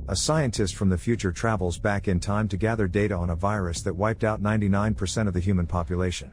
A scientist from the future travels back in time to gather data on a virus that wiped out 99% of the human population.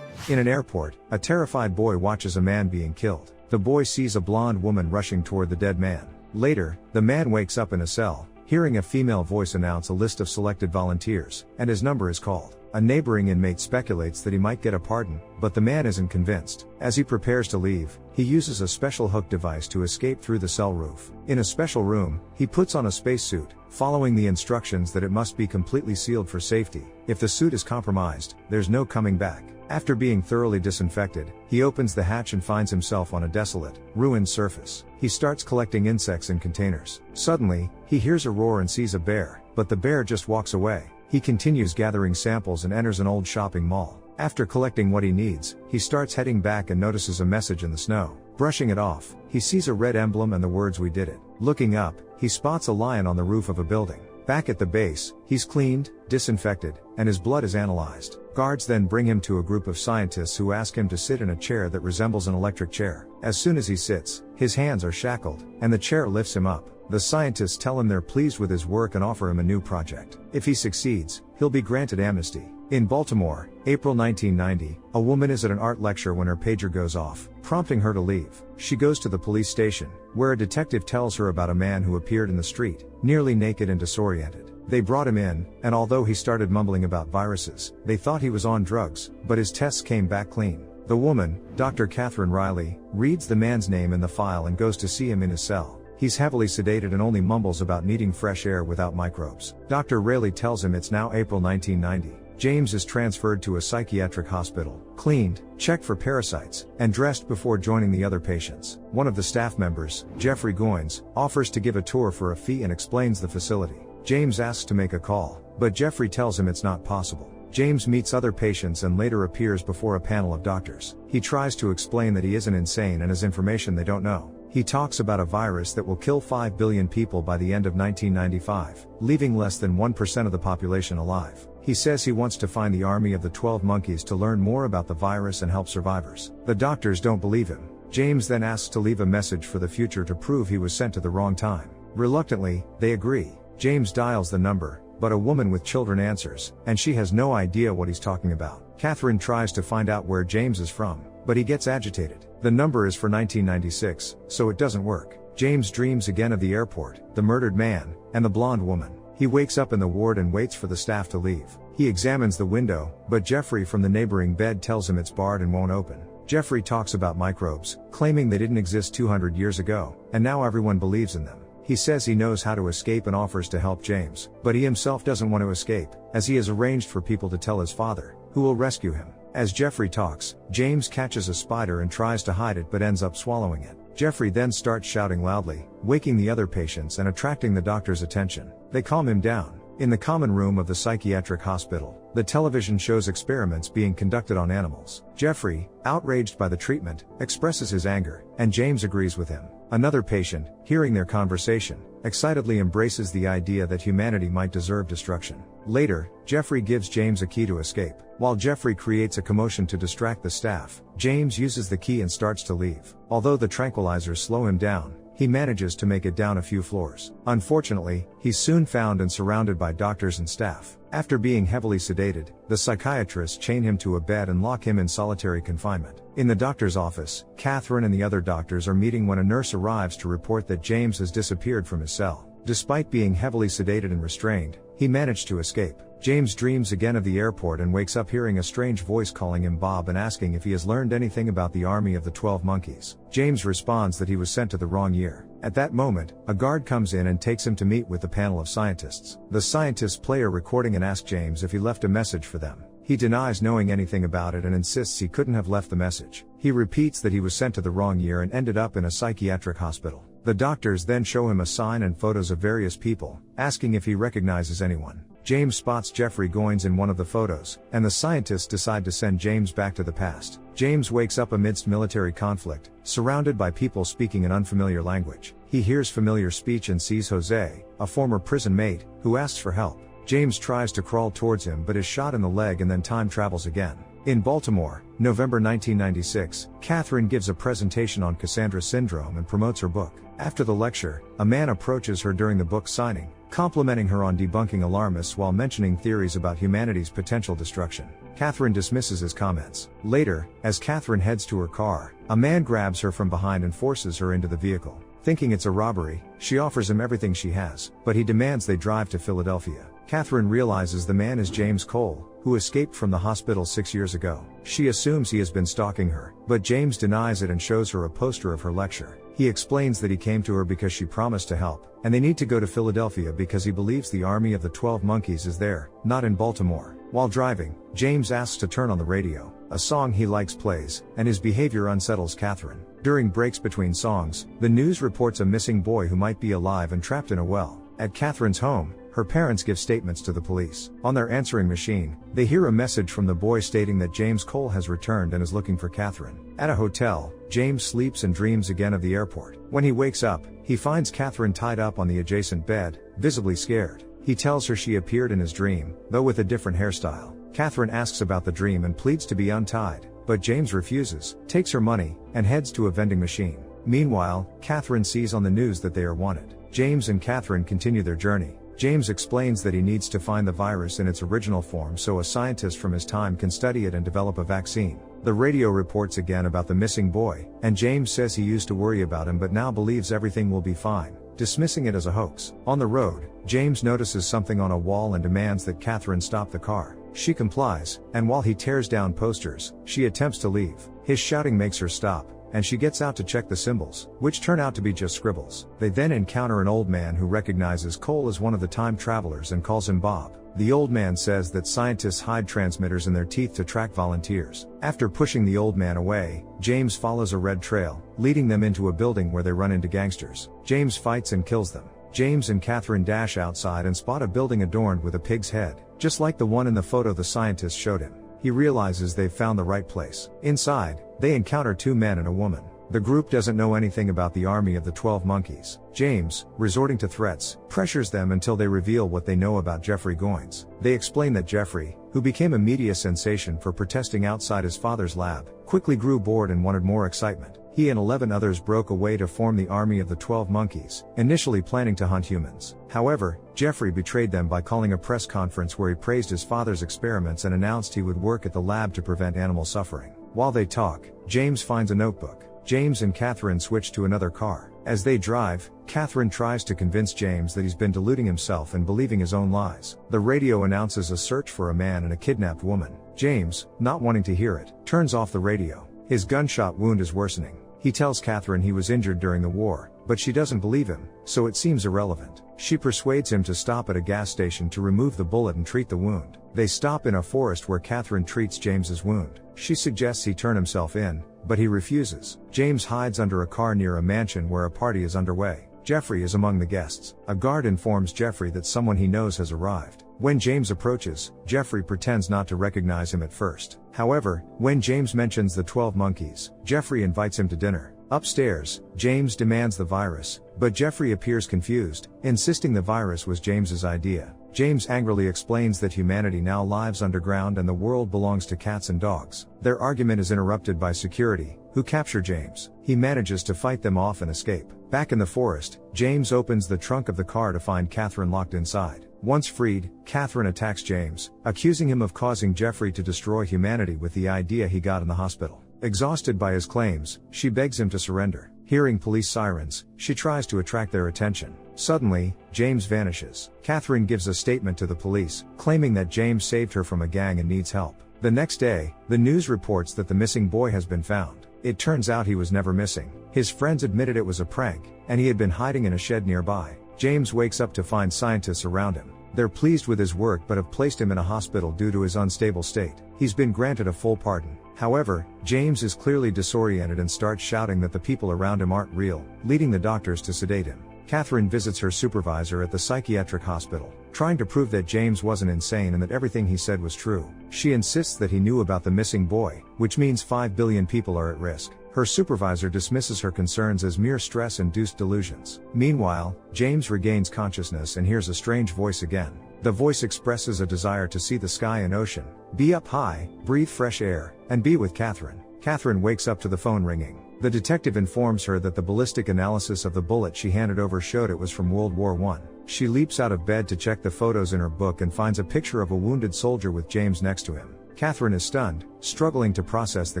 In an airport, a terrified boy watches a man being killed. The boy sees a blonde woman rushing toward the dead man. Later, the man wakes up in a cell, hearing a female voice announce a list of selected volunteers, and his number is called. A neighboring inmate speculates that he might get a pardon, but the man isn't convinced. As he prepares to leave, he uses a special hook device to escape through the cell roof. In a special room, he puts on a spacesuit, following the instructions that it must be completely sealed for safety. If the suit is compromised, there's no coming back. After being thoroughly disinfected, he opens the hatch and finds himself on a desolate, ruined surface. He starts collecting insects in containers. Suddenly, he hears a roar and sees a bear, but the bear just walks away. He continues gathering samples and enters an old shopping mall. After collecting what he needs, he starts heading back and notices a message in the snow. Brushing it off, he sees a red emblem and the words "We did it." Looking up, he spots a lion on the roof of a building. Back at the base, he's cleaned, disinfected, and his blood is analyzed. Guards then bring him to a group of scientists who ask him to sit in a chair that resembles an electric chair. As soon as he sits, his hands are shackled, and the chair lifts him up. The scientists tell him they're pleased with his work and offer him a new project. If he succeeds, he'll be granted amnesty. In Baltimore, April 1990, a woman is at an art lecture when her pager goes off, prompting her to leave. She goes to the police station, where a detective tells her about a man who appeared in the street, nearly naked and disoriented. They brought him in, and although he started mumbling about viruses, they thought he was on drugs, but his tests came back clean. The woman, Dr. Catherine Riley, reads the man's name in the file and goes to see him in his cell. He's heavily sedated and only mumbles about needing fresh air without microbes. Dr. Riley tells him it's now April 1990. James is transferred to a psychiatric hospital, cleaned, checked for parasites, and dressed before joining the other patients. One of the staff members, Jeffrey Goins, offers to give a tour for a fee and explains the facility. James asks to make a call, but Jeffrey tells him it's not possible. James meets other patients and later appears before a panel of doctors. He tries to explain that he isn't insane and has information they don't know. He talks about a virus that will kill 5 billion people by the end of 1995, leaving less than 1% of the population alive. He says he wants to find the army of the 12 monkeys to learn more about the virus and help survivors. The doctors don't believe him. James then asks to leave a message for the future to prove he was sent to the wrong time. Reluctantly, they agree. James dials the number, but a woman with children answers, and she has no idea what he's talking about. Catherine tries to find out where James is from, but he gets agitated. The number is for 1996, so it doesn't work. James dreams again of the airport, the murdered man, and the blonde woman. He wakes up in the ward and waits for the staff to leave. He examines the window, but Jeffrey from the neighboring bed tells him it's barred and won't open. Jeffrey talks about microbes, claiming they didn't exist 200 years ago, and now everyone believes in them. He says he knows how to escape and offers to help James, but he himself doesn't want to escape, as he has arranged for people to tell his father, who will rescue him. As Jeffrey talks, James catches a spider and tries to hide it but ends up swallowing it. Jeffrey then starts shouting loudly, waking the other patients and attracting the doctor's attention. They calm him down. In the common room of the psychiatric hospital, the television shows experiments being conducted on animals. Jeffrey, outraged by the treatment, expresses his anger, and James agrees with him. Another patient, hearing their conversation, excitedly embraces the idea that humanity might deserve destruction. Later, Jeffrey gives James a key to escape. While Jeffrey creates a commotion to distract the staff, James uses the key and starts to leave. Although the tranquilizers slow him down, he manages to make it down a few floors. Unfortunately, he's soon found and surrounded by doctors and staff. After being heavily sedated, the psychiatrists chain him to a bed and lock him in solitary confinement. In the doctor's office, Catherine and the other doctors are meeting when a nurse arrives to report that James has disappeared from his cell. Despite being heavily sedated and restrained, he managed to escape. James dreams again of the airport and wakes up hearing a strange voice calling him Bob and asking if he has learned anything about the army of the 12 monkeys. James responds that he was sent to the wrong year. At that moment, a guard comes in and takes him to meet with the panel of scientists. The scientists play a recording and ask James if he left a message for them. He denies knowing anything about it and insists he couldn't have left the message. He repeats that he was sent to the wrong year and ended up in a psychiatric hospital. The doctors then show him a sign and photos of various people, asking if he recognizes anyone. James spots Jeffrey Goins in one of the photos, and the scientists decide to send James back to the past. James wakes up amidst military conflict, surrounded by people speaking an unfamiliar language. He hears familiar speech and sees Jose, a former prison mate, who asks for help. James tries to crawl towards him but is shot in the leg and then time travels again. In Baltimore, November 1996, Catherine gives a presentation on Cassandra syndrome and promotes her book. After the lecture, a man approaches her during the book signing, complimenting her on debunking alarmists while mentioning theories about humanity's potential destruction. Catherine dismisses his comments. Later, as Catherine heads to her car, a man grabs her from behind and forces her into the vehicle. Thinking it's a robbery, she offers him everything she has, but he demands they drive to Philadelphia. Catherine realizes the man is James Cole, who escaped from the hospital 6 years ago. She assumes he has been stalking her, but James denies it and shows her a poster of her lecture. He explains that he came to her because she promised to help, and they need to go to Philadelphia because he believes the army of the 12 monkeys is there, not in Baltimore. While driving, James asks to turn on the radio. A song he likes plays, and his behavior unsettles Catherine. During breaks between songs, the news reports a missing boy who might be alive and trapped in a well. At Catherine's home, her parents give statements to the police. On their answering machine, they hear a message from the boy stating that James Cole has returned and is looking for Catherine. At a hotel, James sleeps and dreams again of the airport. When he wakes up, he finds Catherine tied up on the adjacent bed, visibly scared. He tells her she appeared in his dream, though with a different hairstyle. Catherine asks about the dream and pleads to be untied, but James refuses, takes her money, and heads to a vending machine. Meanwhile, Catherine sees on the news that they are wanted. James and Catherine continue their journey. James explains that he needs to find the virus in its original form so a scientist from his time can study it and develop a vaccine. The radio reports again about the missing boy, and James says he used to worry about him but now believes everything will be fine, dismissing it as a hoax. On the road, James notices something on a wall and demands that Catherine stop the car. She complies, and while he tears down posters, she attempts to leave. His shouting makes her stop, and she gets out to check the symbols, which turn out to be just scribbles. They then encounter an old man who recognizes Cole as one of the time travelers and calls him Bob. The old man says that scientists hide transmitters in their teeth to track volunteers. After pushing the old man away, James follows a red trail, leading them into a building where they run into gangsters. James fights and kills them. James and Catherine dash outside and spot a building adorned with a pig's head, just like the one in the photo the scientist showed him. He realizes they've found the right place. Inside, they encounter 2 men and a woman. The group doesn't know anything about the army of the 12 monkeys. James, resorting to threats, pressures them until they reveal what they know about Jeffrey Goins. They explain that Jeffrey, who became a media sensation for protesting outside his father's lab, quickly grew bored and wanted more excitement. He and 11 others broke away to form the army of the 12 monkeys, initially planning to hunt humans. However, Jeffrey betrayed them by calling a press conference where he praised his father's experiments and announced he would work at the lab to prevent animal suffering. While they talk, James finds a notebook. James and Catherine switch to another car. As they drive, Catherine tries to convince James that he's been deluding himself and believing his own lies. The radio announces a search for a man and a kidnapped woman. James, not wanting to hear it, turns off the radio. His gunshot wound is worsening. He tells Catherine he was injured during the war, but she doesn't believe him, so it seems irrelevant. She persuades him to stop at a gas station to remove the bullet and treat the wound. They stop in a forest where Catherine treats James's wound. She suggests he turn himself in, but he refuses. James hides under a car near a mansion where a party is underway. Jeffrey is among the guests. A guard informs Jeffrey that someone he knows has arrived. When James approaches, Jeffrey pretends not to recognize him at first. However, when James mentions the 12 monkeys, Jeffrey invites him to dinner. Upstairs, James demands the virus, but Jeffrey appears confused, insisting the virus was James's idea. James angrily explains that humanity now lives underground and the world belongs to cats and dogs. Their argument is interrupted by security, who capture James. He manages to fight them off and escape. Back in the forest, James opens the trunk of the car to find Catherine locked inside. Once freed, Catherine attacks James, accusing him of causing Jeffrey to destroy humanity with the idea he got in the hospital. Exhausted by his claims, she begs him to surrender. Hearing police sirens, she tries to attract their attention. Suddenly, James vanishes. Catherine gives a statement to the police, claiming that James saved her from a gang and needs help. The next day, the news reports that the missing boy has been found. It turns out he was never missing. His friends admitted it was a prank, and he had been hiding in a shed nearby. James wakes up to find scientists around him. They're pleased with his work but have placed him in a hospital due to his unstable state. He's been granted a full pardon. However, James is clearly disoriented and starts shouting that the people around him aren't real, leading the doctors to sedate him. Catherine visits her supervisor at the psychiatric hospital, trying to prove that James wasn't insane and that everything he said was true. She insists that he knew about the missing boy, which means 5 billion people are at risk. Her supervisor dismisses her concerns as mere stress-induced delusions. Meanwhile, James regains consciousness and hears a strange voice again. The voice expresses a desire to see the sky and ocean, be up high, breathe fresh air, and be with Catherine. Catherine wakes up to the phone ringing. The detective informs her that the ballistic analysis of the bullet she handed over showed it was from World War I. She leaps out of bed to check the photos in her book and finds a picture of a wounded soldier with James next to him. Catherine is stunned, struggling to process the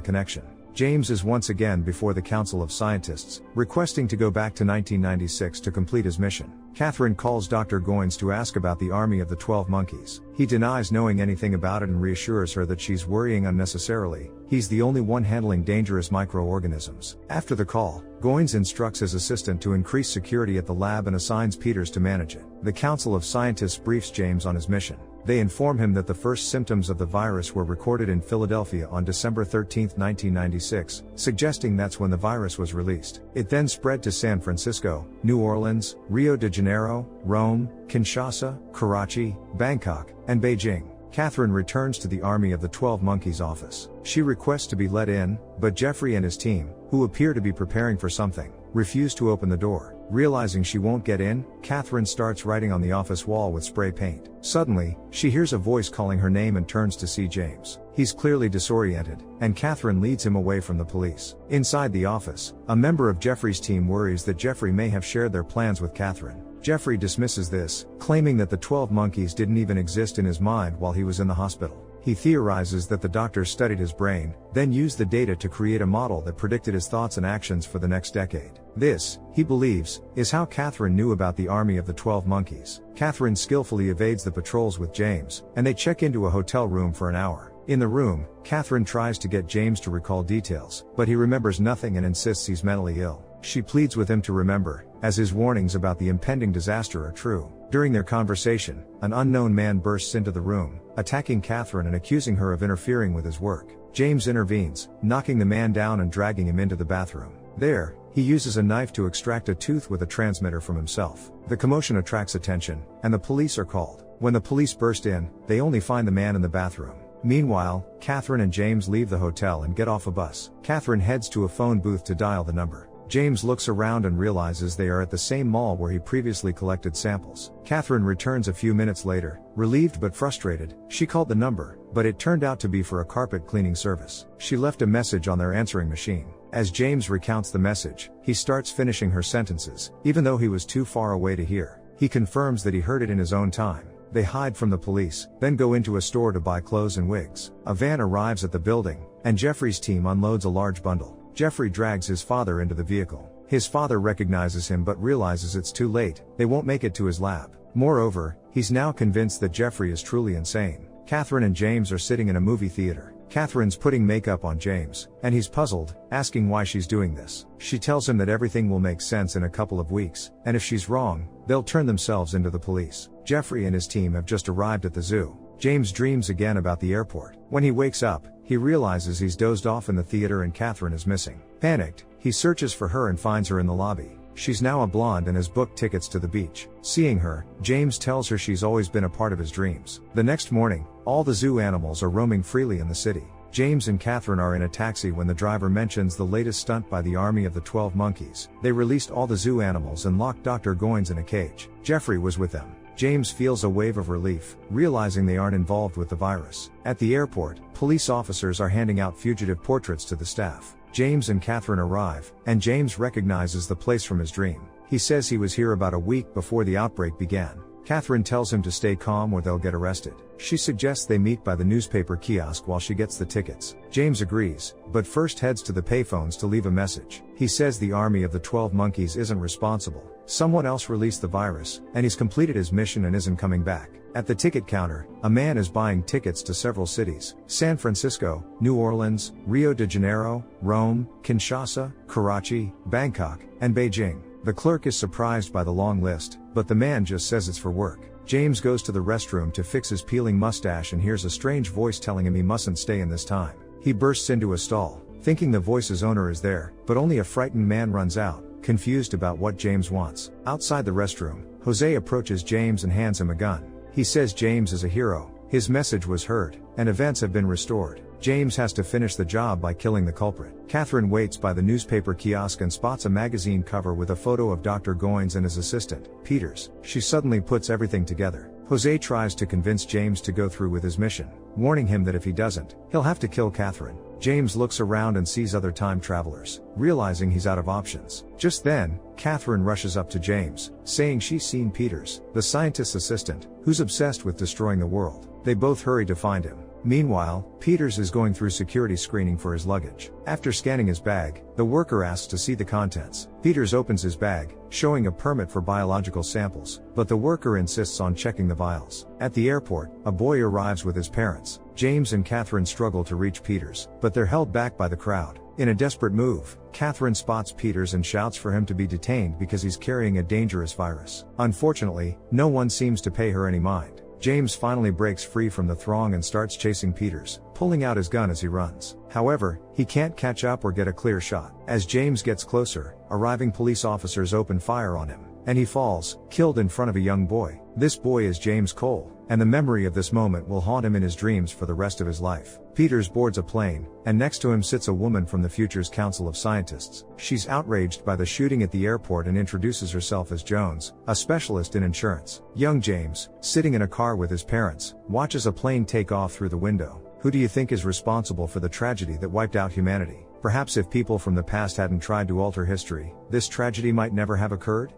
connection. James is once again before the Council of Scientists, requesting to go back to 1996 to complete his mission. Catherine calls Dr. Goines to ask about the Army of the 12 Monkeys. He denies knowing anything about it and reassures her that she's worrying unnecessarily. He's the only one handling dangerous microorganisms. After the call, Goines instructs his assistant to increase security at the lab and assigns Peters to manage it. The Council of Scientists briefs James on his mission. They inform him that the first symptoms of the virus were recorded in Philadelphia on December 13, 1996, suggesting that's when the virus was released. It then spread to San Francisco, New Orleans, Rio de Janeiro, Rome, Kinshasa, Karachi, Bangkok, and Beijing. Catherine returns to the Army of the 12 Monkeys office. She requests to be let in, but Jeffrey and his team, who appear to be preparing for something, refuse to open the door. Realizing she won't get in, Catherine starts writing on the office wall with spray paint. Suddenly, she hears a voice calling her name and turns to see James. He's clearly disoriented, and Catherine leads him away from the police. Inside the office, a member of Jeffrey's team worries that Jeffrey may have shared their plans with Catherine. Jeffrey dismisses this, claiming that the 12 Monkeys didn't even exist in his mind while he was in the hospital. He theorizes that the doctors studied his brain, then used the data to create a model that predicted his thoughts and actions for the next decade. This, he believes, is how Catherine knew about the Army of the 12 Monkeys. Catherine skillfully evades the patrols with James, and they check into a hotel room for an hour. In the room, Catherine tries to get James to recall details, but he remembers nothing and insists he's mentally ill. She pleads with him to remember, as his warnings about the impending disaster are true. During their conversation, an unknown man bursts into the room, attacking Catherine and accusing her of interfering with his work. James intervenes, knocking the man down and dragging him into the bathroom. There, he uses a knife to extract a tooth with a transmitter from himself. The commotion attracts attention, and the police are called. When the police burst in, they only find the man in the bathroom. Meanwhile, Catherine and James leave the hotel and get off a bus. Catherine heads to a phone booth to dial the number. James looks around and realizes they are at the same mall where he previously collected samples. Catherine returns a few minutes later, relieved but frustrated. She called the number, but it turned out to be for a carpet cleaning service. She left a message on their answering machine. As James recounts the message, he starts finishing her sentences, even though he was too far away to hear. He confirms that he heard it in his own time. They hide from the police, then go into a store to buy clothes and wigs. A van arrives at the building, and Jeffrey's team unloads a large bundle. Jeffrey drags his father into the vehicle. His father recognizes him but realizes it's too late, they won't make it to his lab. Moreover, he's now convinced that Jeffrey is truly insane. Catherine and James are sitting in a movie theater. Catherine's putting makeup on James, and he's puzzled, asking why she's doing this. She tells him that everything will make sense in a couple of weeks, and if she's wrong, they'll turn themselves into the police. Jeffrey and his team have just arrived at the zoo. James dreams again about the airport. When he wakes up, he realizes he's dozed off in the theater and Catherine is missing. Panicked, he searches for her and finds her in the lobby. She's now a blonde and has booked tickets to the beach. Seeing her, James tells her she's always been a part of his dreams. The next morning, all the zoo animals are roaming freely in the city. James and Catherine are in a taxi when the driver mentions the latest stunt by the Army of the 12 Monkeys. They released all the zoo animals and locked Dr. Goines in a cage. Jeffrey was with them. James feels a wave of relief, realizing they aren't involved with the virus. At the airport, police officers are handing out fugitive portraits to the staff. James and Catherine arrive, and James recognizes the place from his dream. He says he was here about a week before the outbreak began. Catherine tells him to stay calm or they'll get arrested. She suggests they meet by the newspaper kiosk while she gets the tickets. James agrees, but first heads to the payphones to leave a message. He says the Army of the 12 Monkeys isn't responsible. Someone else released the virus, and he's completed his mission and isn't coming back. At the ticket counter, a man is buying tickets to several cities: San Francisco, New Orleans, Rio de Janeiro, Rome, Kinshasa, Karachi, Bangkok, and Beijing. The clerk is surprised by the long list, but the man just says it's for work. James goes to the restroom to fix his peeling mustache and hears a strange voice telling him he mustn't stay in this time. He bursts into a stall, thinking the voice's owner is there, but only a frightened man runs out, confused about what James wants. Outside the restroom, Jose approaches James and hands him a gun. He says James is a hero, his message was heard, and events have been restored. James has to finish the job by killing the culprit. Catherine waits by the newspaper kiosk and spots a magazine cover with a photo of Dr. Goines and his assistant, Peters. She suddenly puts everything together. Jose tries to convince James to go through with his mission, warning him that if he doesn't, he'll have to kill Catherine. James looks around and sees other time travelers, realizing he's out of options. Just then, Catherine rushes up to James, saying she's seen Peters, the scientist's assistant, who's obsessed with destroying the world. They both hurry to find him. Meanwhile, Peters is going through security screening for his luggage. After scanning his bag, the worker asks to see the contents. Peters opens his bag, showing a permit for biological samples, but the worker insists on checking the vials. At the airport, a boy arrives with his parents. James and Catherine struggle to reach Peters, but they're held back by the crowd. In a desperate move, Catherine spots Peters and shouts for him to be detained because he's carrying a dangerous virus. Unfortunately, no one seems to pay her any mind. James finally breaks free from the throng and starts chasing Peters, pulling out his gun as he runs. However, he can't catch up or get a clear shot. As James gets closer, arriving police officers open fire on him, and he falls, killed in front of a young boy. This boy is James Cole, and the memory of this moment will haunt him in his dreams for the rest of his life. Peters boards a plane, and next to him sits a woman from the future's Council of Scientists. She's outraged by the shooting at the airport and introduces herself as Jones, a specialist in insurance. Young James, sitting in a car with his parents, watches a plane take off through the window. Who do you think is responsible for the tragedy that wiped out humanity? Perhaps if people from the past hadn't tried to alter history, this tragedy might never have occurred?